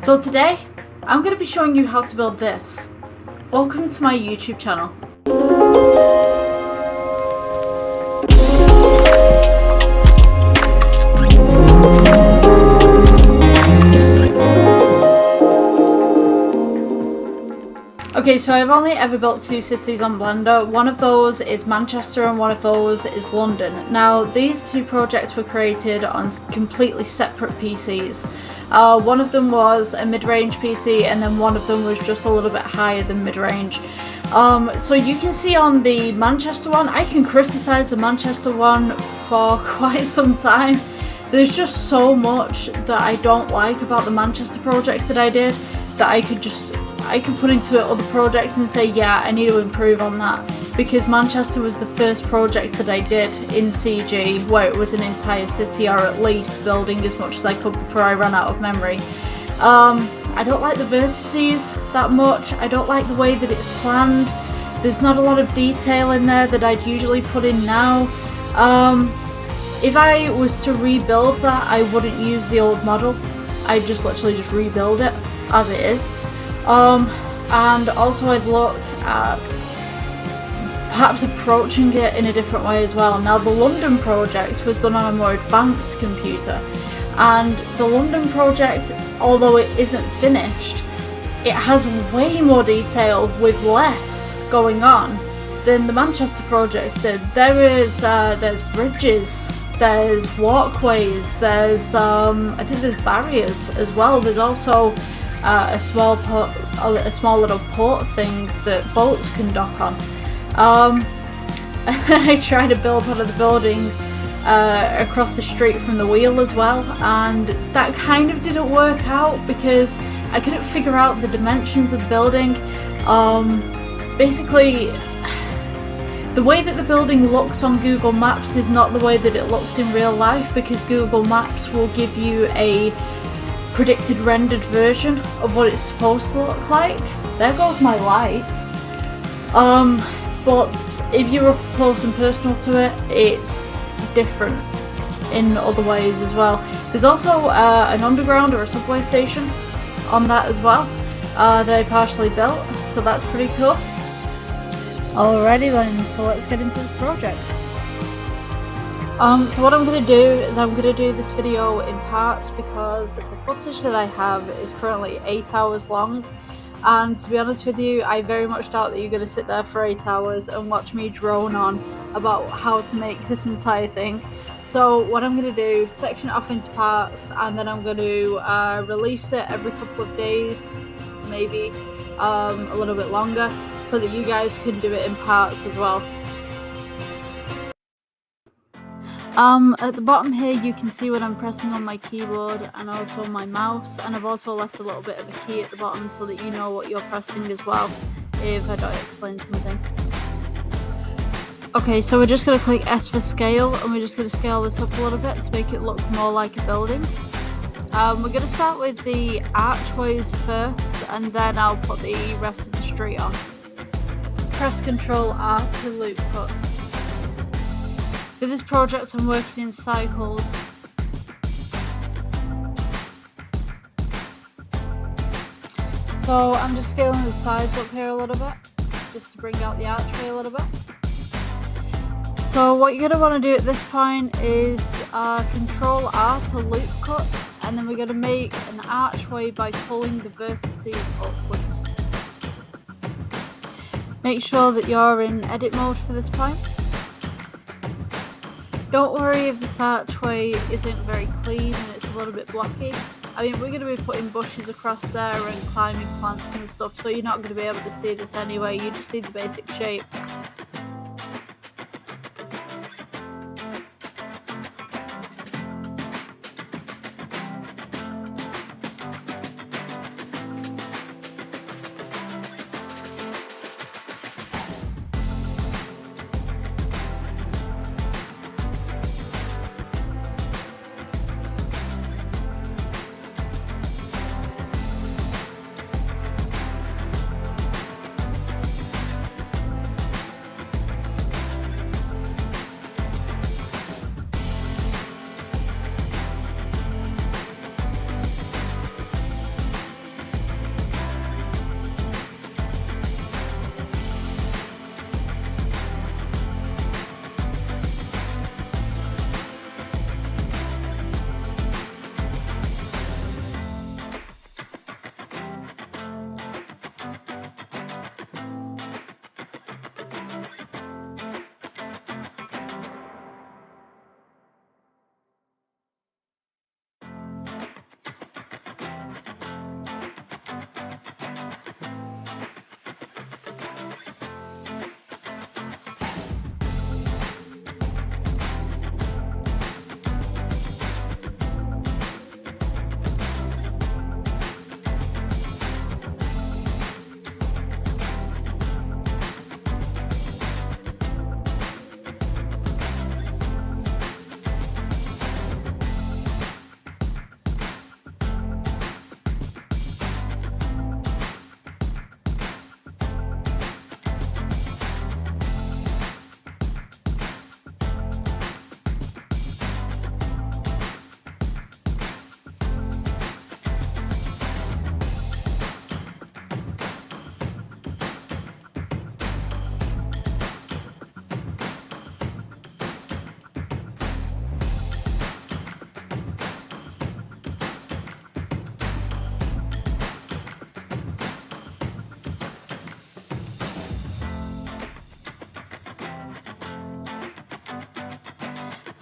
So today, I'm going to be showing you how to build this. Welcome to my YouTube channel. Okay, so I've only ever built two cities on Blender. One of those is Manchester and one of those is London. Now, these two projects were created on completely separate PCs. One of them was a mid-range PC and then one of them was just a little bit higher than mid-range. So you can see on the Manchester one, I can criticize the Manchester one for quite some time. There's just so much that I don't like about the Manchester projects that I did that I could put into other projects and say, yeah, I need to improve on that, because Manchester was the first project that I did in CG where it was an entire city, or at least building as much as I could before I ran out of memory. I don't like the vertices that much. I don't like the way that it's planned. There's not a lot of detail in there that I'd usually put in now. If I was to rebuild that, I wouldn't use the old model. I'd just literally just rebuild it as it is. And also I'd look at perhaps approaching it in a different way as well. Now, the London project was done on a more advanced computer, and the London project, although it isn't finished, it has way more detail with less going on than the Manchester projects did. There's bridges, there's walkways, there's I think there's barriers as well. There's also a small little port thing that boats can dock on. I tried to build one of the buildings across the street from the wheel as well, and that kind of didn't work out because I couldn't figure out the dimensions of the building. Basically, the way that the building looks on Google Maps is not the way that it looks in real life, because Google Maps will give you a predicted rendered version of what it's supposed to look like. There goes my light. But if you're up close and personal to it, it's different in other ways as well. There's also an underground or a subway station on that as well that I partially built, so that's pretty cool. Alrighty then, so let's get into this project. So what I'm going to do is I'm going to do this video in parts, because the footage that I have is currently 8 hours long, and to be honest with you, I very much doubt that you're going to sit there for 8 hours and watch me drone on about how to make this entire thing. So what I'm going to do, section it off into parts, and then I'm going to release it every couple of days, maybe a little bit longer, so that you guys can do it in parts as well. At the bottom here you can see when I'm pressing on my keyboard and also my mouse, and I've also left a little bit of a key at the bottom so that you know what you're pressing as well if I don't explain something. Okay, so we're just going to click S for scale, and we're just going to scale this up a little bit to make it look more like a building. We're going to start with the archways first, and then I'll put the rest of the street on. Press Ctrl R to loop cut. For this project I'm working in cycles. So I'm just scaling the sides up here a little bit, just to bring out the archway a little bit. So what you're going to want to do at this point is Ctrl R to loop cut, and then we're going to make an archway by pulling the vertices upwards. Make sure that you're in edit mode for this point. Don't worry if this archway isn't very clean and it's a little bit blocky. I mean, we're going to be putting bushes across there and climbing plants and stuff, so you're not going to be able to see this anyway. You just see the basic shape.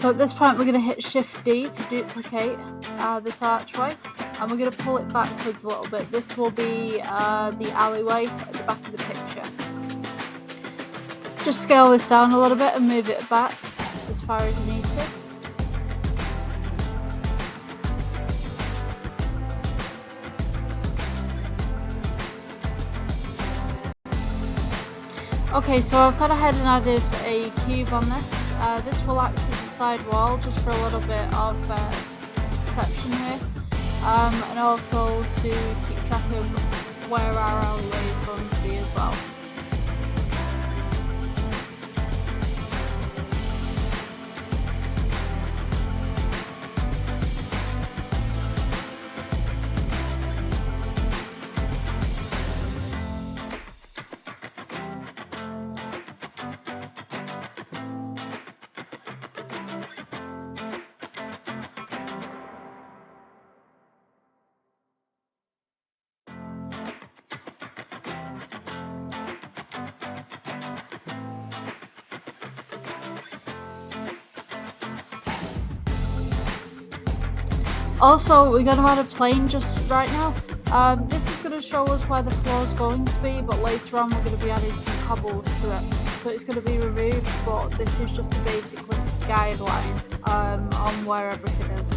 So at this point we're going to hit Shift D to duplicate this archway, and we're going to pull it backwards a little bit. This will be the alleyway at the back of the picture. Just scale this down a little bit and move it back as far as you need to. Okay, so I've gone ahead and added a cube on this. This will act as a side wall just for a little bit of perception here, and also to keep track of where our alleyway is going to be as well. Also, we're going to add a plane just right now. This is going to show us where the floor is going to be, but later on we're going to be adding some cobbles to it. So it's going to be removed, but this is just a basic guideline on where everything is.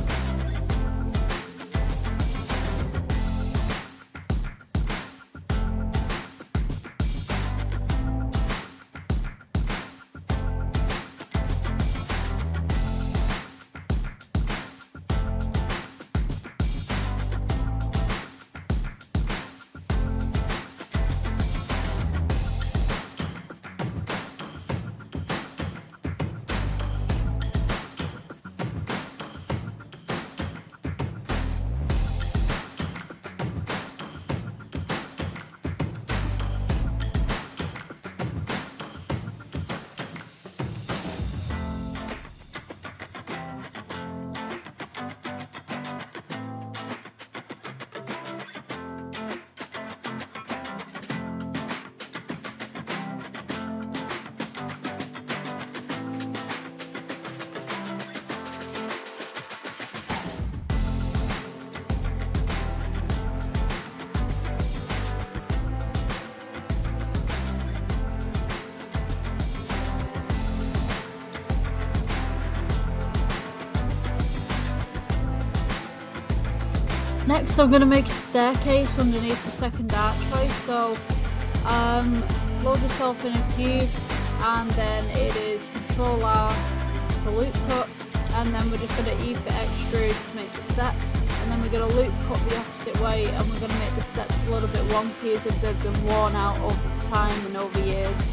Next, I'm going to make a staircase underneath the second archway. So load yourself in a cube, and then it is Control R for loop cut, and then we're just going to E for extrude to make the steps, and then we're going to loop cut the opposite way, and we're going to make the steps a little bit wonky as if they've been worn out over time and over years.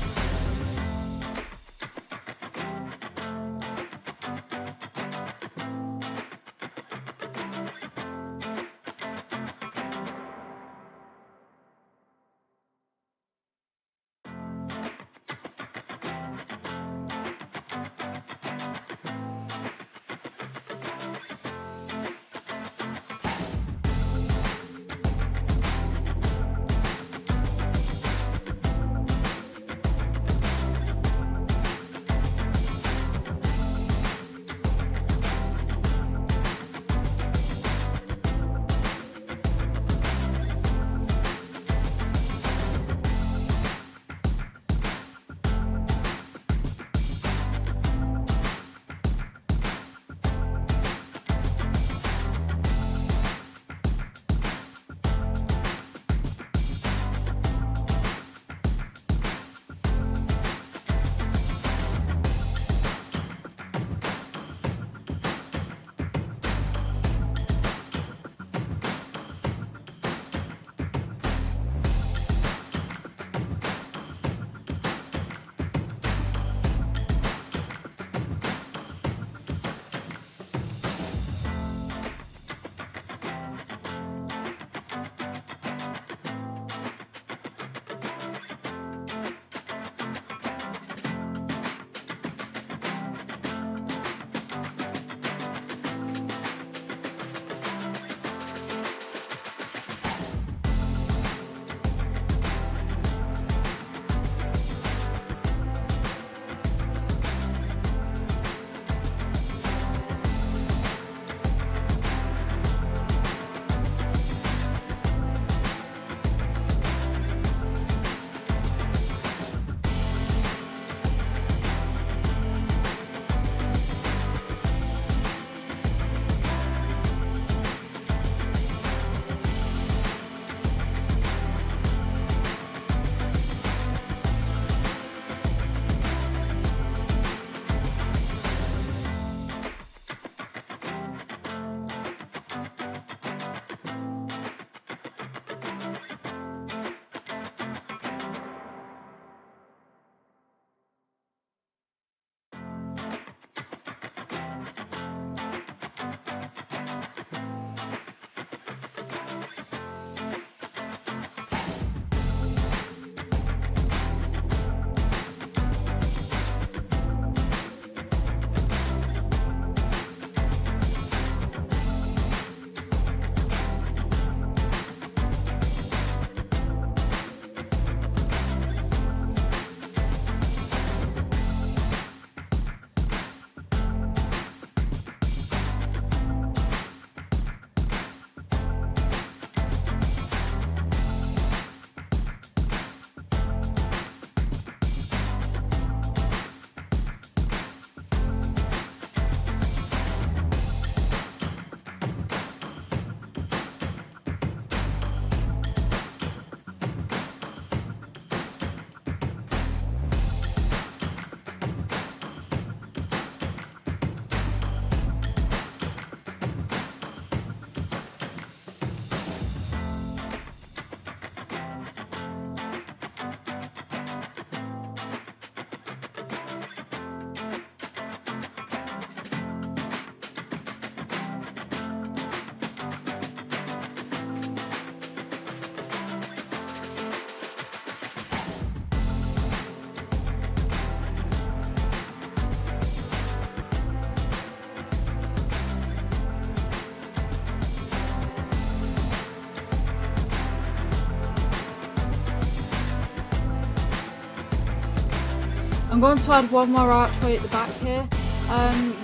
I'm going to add one more archway at the back here.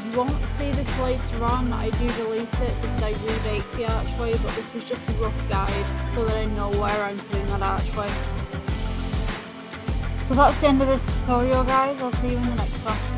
You won't see this later on, I do delete it because I rebake the archway, but this is just a rough guide so that I know where I'm putting that archway. So that's the end of this tutorial, guys. I'll see you in the next one.